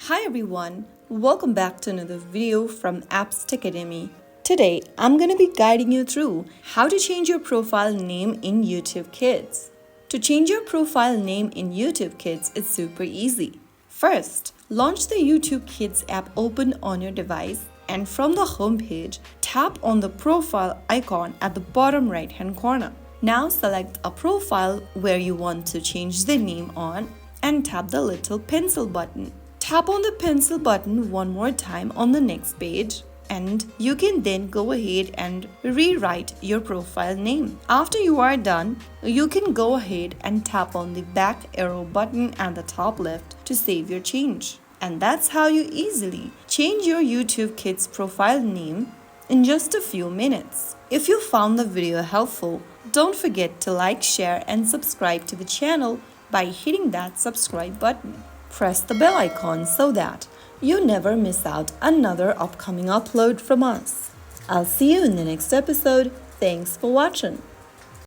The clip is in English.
Hi everyone, welcome back to another video from Apps Academy. Today I'm going to be guiding you through how to change your profile name in YouTube Kids. To change your profile name in YouTube Kids is super easy. First, launch the YouTube Kids app open on your device and from the home page, tap on the profile icon at the bottom right hand corner. Now select a profile where you want to change the name on and tap the little pencil button. Tap on the pencil button one more time on the next page and you can then go ahead and rewrite your profile name. After you are done, you can go ahead and tap on the back arrow button at the top left to save your change. And that's how you easily change your YouTube Kids profile name in just a few minutes. If you found the video helpful, don't forget to like, share and subscribe to the channel by hitting that subscribe button. Press the bell icon so that you never miss out another upcoming upload from us. I'll see you in the next episode. Thanks for watching.